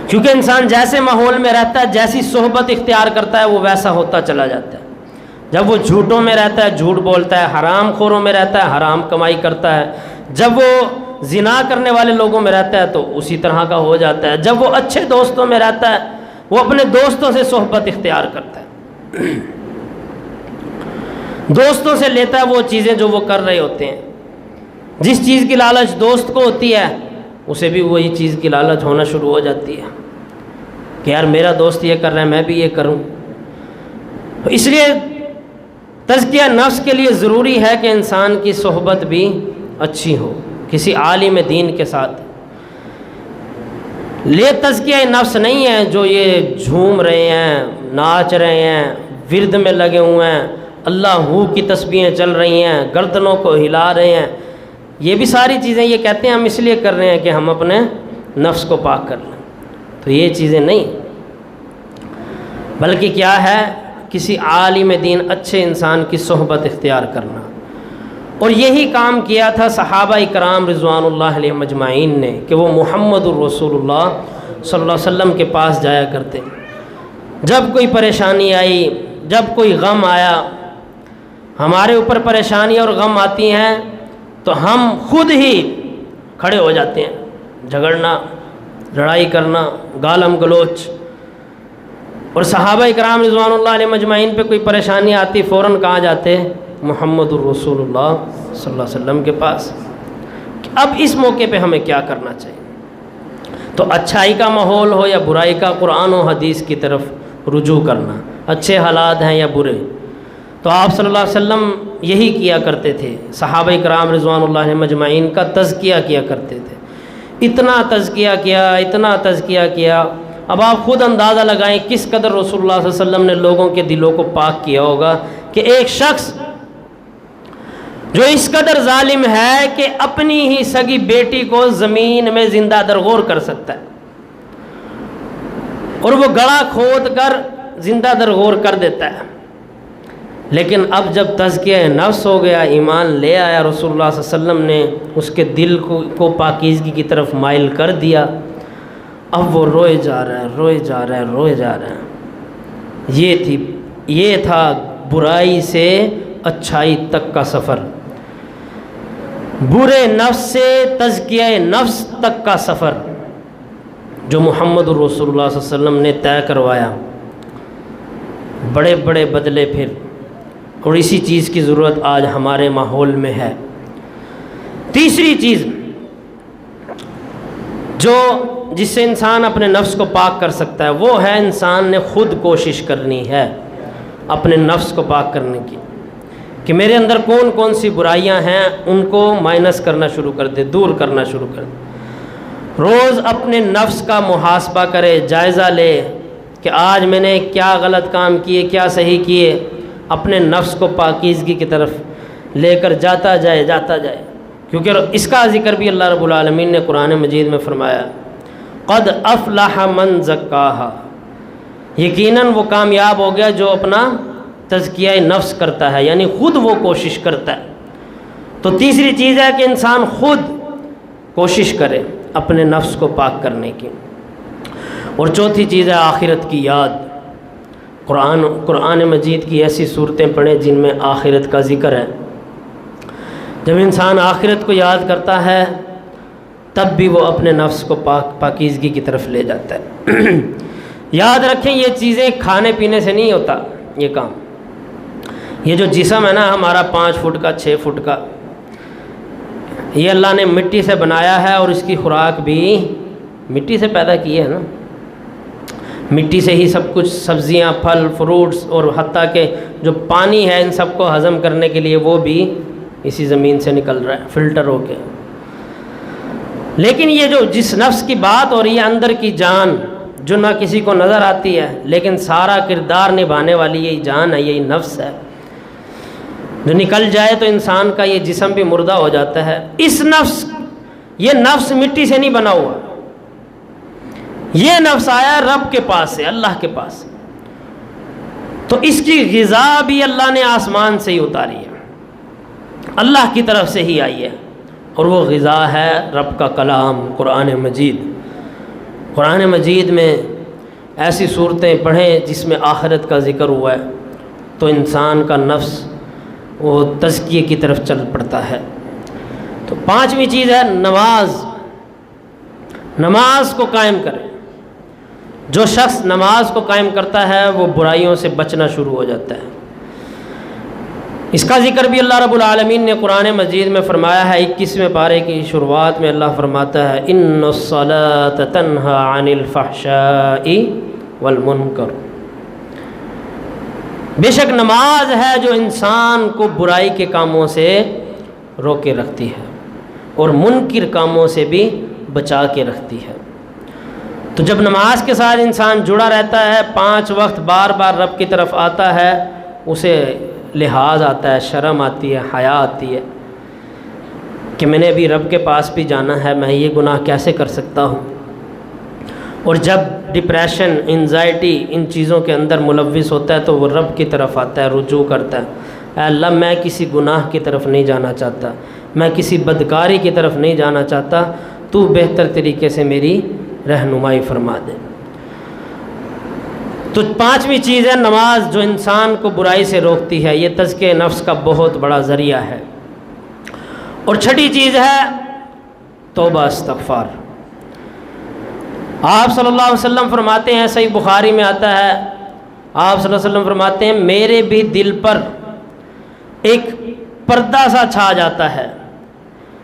کیونکہ انسان جیسے ماحول میں رہتا ہے، جیسی صحبت اختیار کرتا ہے وہ ویسا ہوتا چلا جاتا ہے۔ جب وہ جھوٹوں میں رہتا ہے جھوٹ بولتا ہے، حرام خوروں میں رہتا ہے حرام کمائی کرتا ہے، جب وہ زنا کرنے والے لوگوں میں رہتا ہے تو اسی طرح کا ہو جاتا ہے، جب وہ اچھے دوستوں میں رہتا ہے وہ اپنے دوستوں سے صحبت اختیار کرتا ہے، دوستوں سے لیتا ہے وہ چیزیں جو وہ کر رہے ہوتے ہیں۔ جس چیز کی لالچ دوست کو ہوتی ہے اسے بھی وہی چیز کی لالچ ہونا شروع ہو جاتی ہے کہ یار میرا دوست یہ کر رہا ہے میں بھی یہ کروں۔ اس لیے تزکیہ نفس کے لیے ضروری ہے کہ انسان کی صحبت بھی اچھی ہو کسی عالم دین کے ساتھ۔ یہ تزکیہ نفس نہیں ہے جو یہ جھوم رہے ہیں، ناچ رہے ہیں، ورد میں لگے ہوئے ہیں، اللہ ہو کی تسبیحیں چل رہی ہیں، گردنوں کو ہلا رہے ہیں، یہ بھی ساری چیزیں یہ کہتے ہیں ہم اس لیے کر رہے ہیں کہ ہم اپنے نفس کو پاک کر لیں۔ تو یہ چیزیں نہیں، بلکہ کیا ہے کسی عالم دین اچھے انسان کی صحبت اختیار کرنا۔ اور یہی کام کیا تھا صحابہ کرام رضوان اللہ علیہ مجمعین نے کہ وہ محمد الرسول اللہ صلی اللہ علیہ وسلم کے پاس جایا کرتے، جب کوئی پریشانی آئی، جب کوئی غم آیا، ہمارے اوپر پریشانی اور غم آتی ہیں تو ہم خود ہی کھڑے ہو جاتے ہیں، جھگڑنا، لڑائی کرنا، گالم گلوچ۔ اور صحابہ کرام رضوان اللہ علیہ مجمعین پہ کوئی پریشانی آتی فوراً کہاں جاتے؟ محمد الرسول اللہ صلی اللہ علیہ وسلم کے پاس۔ اب اس موقع پہ ہمیں کیا کرنا چاہیے؟ تو اچھائی کا ماحول ہو یا برائی کا، قرآن و حدیث کی طرف رجوع کرنا، اچھے حالات ہیں یا برے۔ تو آپ صلی اللہ علیہ وسلم یہی کیا کرتے تھے، صحابہ کرام رضوان اللہ علیہ مجمعین کا تزکیہ کیا کرتے تھے، اتنا تزکیہ کیا، اتنا تزکیہ کیا۔ اب آپ خود اندازہ لگائیں کس قدر رسول اللہ صلی اللہ علیہ وسلم نے لوگوں کے دلوں کو پاک کیا ہوگا کہ ایک شخص جو اس قدر ظالم ہے کہ اپنی ہی سگی بیٹی کو زمین میں زندہ درگور کر سکتا ہے، اور وہ گڑھا کھود کر زندہ درگور کر دیتا ہے۔ لیکن اب جب تزکیہ نفس ہو گیا، ایمان لے آیا، رسول اللہ صلی اللہ علیہ وسلم نے اس کے دل کو پاکیزگی کی طرف مائل کر دیا، اب وہ روئے جا رہا ہے، روئے جا رہا ہے، روئے جا رہا ہے۔ یہ تھا برائی سے اچھائی تک کا سفر، برے نفس سے تزکیہ نفس تک کا سفر جو محمد رسول اللہ صلی اللہ علیہ وسلم نے طے کروایا، بڑے بڑے بدلے پھر، اور اسی چیز کی ضرورت آج ہمارے ماحول میں ہے۔ تیسری چیز جس سے انسان اپنے نفس کو پاک کر سکتا ہے وہ ہے انسان نے خود کوشش کرنی ہے اپنے نفس کو پاک کرنے کی، کہ میرے اندر کون کون سی برائیاں ہیں ان کو مائنس کرنا شروع کر دے، دور کرنا شروع کر دے۔ روز اپنے نفس کا محاسبہ کرے، جائزہ لے کہ آج میں نے کیا غلط کام کیے، کیا صحیح کیے، اپنے نفس کو پاکیزگی کی طرف لے کر جاتا جائے، کیونکہ اس کا ذکر بھی اللہ رب العالمین نے قرآن مجید میں فرمایا، قد افلح من زکاہا، یقیناً وہ کامیاب ہو گیا جو اپنا تزکیہ نفس کرتا ہے، یعنی خود وہ کوشش کرتا ہے۔ تو تیسری چیز ہے کہ انسان خود کوشش کرے اپنے نفس کو پاک کرنے کی۔ اور چوتھی چیز ہے آخرت کی یاد۔ قرآن مجید کی ایسی صورتیں پڑھیں جن میں آخرت کا ذکر ہے۔ جب انسان آخرت کو یاد کرتا ہے تب بھی وہ اپنے نفس کو پاکیزگی کی طرف لے جاتا ہے۔ یاد رکھیں یہ چیزیں کھانے پینے سے نہیں ہوتا یہ کام۔ یہ جو جسم ہے نا ہمارا 5 فٹ کا 6 فٹ کا، یہ اللہ نے مٹی سے بنایا ہے، اور اس کی خوراک بھی مٹی سے پیدا کی ہے نا، مٹی سے ہی سب کچھ، سبزیاں، پھل، فروٹس، اور حتیٰ کہ جو پانی ہے ان سب کو ہضم کرنے کے لیے وہ بھی اسی زمین سے نکل رہا ہے فلٹر ہو کے۔ لیکن یہ جو جس نفس کی بات ہو رہی ہے، اندر کی جان جو نہ کسی کو نظر آتی ہے لیکن سارا کردار نبھانے والی یہی جان ہے، یہی نفس ہے، جو نکل جائے تو انسان کا یہ جسم بھی مردہ ہو جاتا ہے۔ یہ نفس مٹی سے نہیں بنا ہوا، یہ نفس آیا رب کے پاس سے، اللہ کے پاس، تو اس کی غذا بھی اللہ نے آسمان سے ہی اتاری ہے، اللہ کی طرف سے ہی آئی ہے، اور وہ غذا ہے رب کا کلام قرآن مجید۔ قرآن مجید میں ایسی صورتیں پڑھیں جس میں آخرت کا ذکر ہوا ہے تو انسان کا نفس وہ تزکیے کی طرف چل پڑتا ہے۔ تو 5ویں چیز ہے نماز کو قائم کرے۔ جو شخص نماز کو قائم کرتا ہے وہ برائیوں سے بچنا شروع ہو جاتا ہے۔ اس کا ذکر بھی اللہ رب العالمین نے قرآن مجید میں فرمایا ہے۔ 21ویں پارے کی شروعات میں اللہ فرماتا ہے ان الصلاۃ تنہی عن الفحشاء والمنکر، بے شک نماز ہے جو انسان کو برائی کے کاموں سے روکے رکھتی ہے اور منکر کاموں سے بھی بچا کے رکھتی ہے۔ تو جب نماز کے ساتھ انسان جڑا رہتا ہے، 5 وقت بار بار رب کی طرف آتا ہے، اسے لحاظ آتا ہے، شرم آتی ہے، حیا آتی ہے کہ میں نے ابھی رب کے پاس بھی جانا ہے، میں یہ گناہ کیسے کر سکتا ہوں۔ اور جب ڈپریشن، انزائٹی ان چیزوں کے اندر ملوث ہوتا ہے تو وہ رب کی طرف آتا ہے، رجوع کرتا ہے، اے اللہ میں کسی گناہ کی طرف نہیں جانا چاہتا، میں کسی بدکاری کی طرف نہیں جانا چاہتا، تو بہتر طریقے سے میری رہنمائی فرما دے۔ تو 5ویں چیز ہے نماز جو انسان کو برائی سے روکتی ہے، یہ تزکیہ نفس کا بہت بڑا ذریعہ ہے۔ اور 6ٹھی چیز ہے توبہ استغفار۔ آپ صلی اللہ علیہ وسلم فرماتے ہیں، صحیح بخاری میں آتا ہے، آپ صلی اللہ علیہ وسلم فرماتے ہیں میرے بھی دل پر ایک پردہ سا چھا جاتا ہے،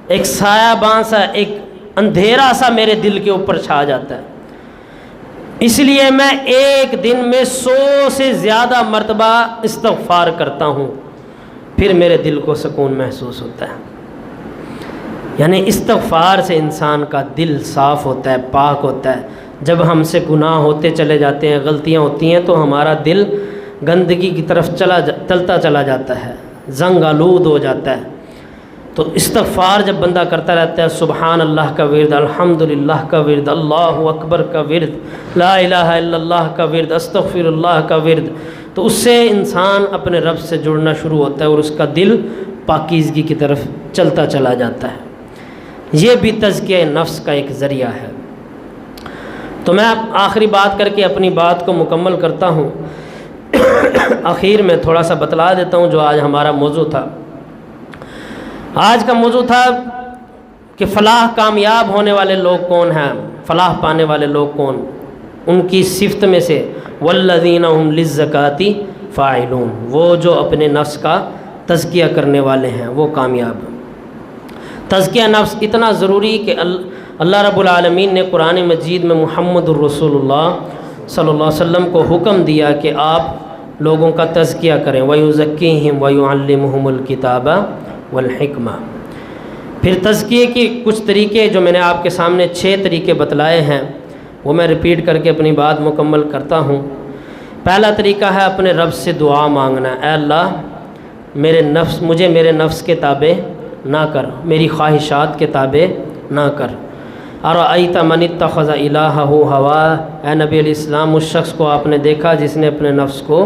ایک سایہ بان سا، ایک اندھیرا سا میرے دل کے اوپر چھا جاتا ہے، اس لیے میں ایک دن میں 100 سے زیادہ مرتبہ استغفار کرتا ہوں، پھر میرے دل کو سکون محسوس ہوتا ہے۔ یعنی استغفار سے انسان کا دل صاف ہوتا ہے، پاک ہوتا ہے۔ جب ہم سے گناہ ہوتے چلے جاتے ہیں، غلطیاں ہوتی ہیں تو ہمارا دل گندگی کی طرف چلتا چلا جاتا ہے، زنگ آلود ہو جاتا ہے۔ تو استغفار جب بندہ کرتا رہتا ہے، سبحان اللہ کا ورد، الحمدللہ کا ورد، اللہ اکبر کا ورد، لا الہ الا اللہ کا ورد، استغفر اللہ کا ورد، تو اس سے انسان اپنے رب سے جڑنا شروع ہوتا ہے اور اس کا دل پاکیزگی کی طرف چلتا چلا جاتا ہے۔ یہ بھی تزکیہ نفس کا ایک ذریعہ ہے۔ تو میں آخری بات کر کے اپنی بات کو مکمل کرتا ہوں آخر میں تھوڑا سا بتلا دیتا ہوں جو آج ہمارا موضوع تھا۔ آج کا موضوع تھا کہ فلاح کامیاب ہونے والے لوگ کون ہیں، فلاح پانے والے لوگ کون، ان کی صفت میں سے والذین هم للزکاۃ فاعلون، وہ جو اپنے نفس کا تزکیہ کرنے والے ہیں وہ کامیاب ہیں۔ تزکیہ نفس اتنا ضروری کہ اللہ رب العالمین نے قرآن مجید میں محمد الرسول اللہ صلی اللہ علیہ وسلم کو حکم دیا کہ آپ لوگوں کا تزکیہ کریں، وَيُزَكِّيهِمْ وَيُعَلِّمُهُمُ الْكِتَابَ وَالْحِكْمَةَ۔ پھر تزکیے کی کچھ طریقے جو میں نے آپ کے سامنے 6 طریقے بتلائے ہیں وہ میں ریپیٹ کر کے اپنی بات مکمل کرتا ہوں۔ پہلا طریقہ ہے اپنے رب سے دعا مانگنا، اے اللہ مجھے میرے نفس کے تابع نہ کر، میری خواہشات کے تابع نہ کر۔ ارأیت من اتخذ الہہ ہواہ، اے نبی علیہ السلام اس شخص کو آپ نے دیکھا جس نے اپنے نفس کو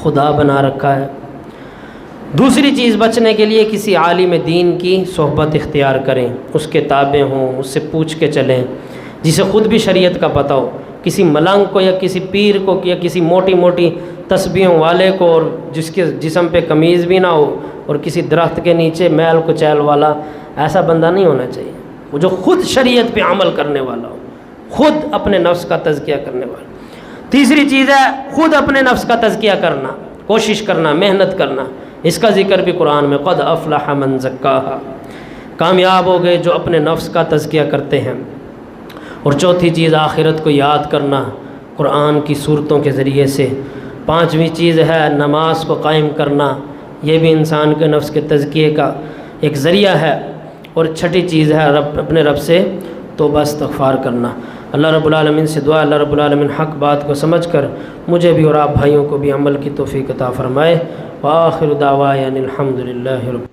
خدا بنا رکھا ہے۔ دوسری چیز، بچنے کے لیے کسی عالم دین کی صحبت اختیار کریں، اس کے تابع ہوں، اس سے پوچھ کے چلیں، جسے خود بھی شریعت کا پتہ ہو۔ کسی ملنگ کو یا کسی پیر کو یا کسی موٹی موٹی تسبیحوں والے کو اور جس کے جسم پہ قمیض بھی نہ ہو اور کسی درخت کے نیچے میل کچیل والا، ایسا بندہ نہیں ہونا چاہیے، وہ جو خود شریعت پہ عمل کرنے والا ہو، خود اپنے نفس کا تزکیہ کرنے والا۔ تیسری چیز ہے خود اپنے نفس کا تزکیہ کرنا، کوشش کرنا، محنت کرنا۔ اس کا ذکر بھی قرآن میں قد افلح من زکاہا، کامیاب ہو گئے جو اپنے نفس کا تزکیہ کرتے ہیں۔ اور چوتھی چیز آخرت کو یاد کرنا قرآن کی صورتوں کے ذریعے سے۔ پانچویں چیز ہے نماز کو قائم کرنا، یہ بھی انسان کے نفس کے تزکیے کا ایک ذریعہ ہے۔ اور چھٹی چیز ہے اپنے رب سے توبہ استغفار کرنا۔ اللہ رب العالمین سے دعا اللہ رب العالمین حق بات کو سمجھ کر مجھے بھی اور آپ بھائیوں کو بھی عمل کی توفیق عطا فرمائے۔ وآخر دعوانا الحمد للہ رب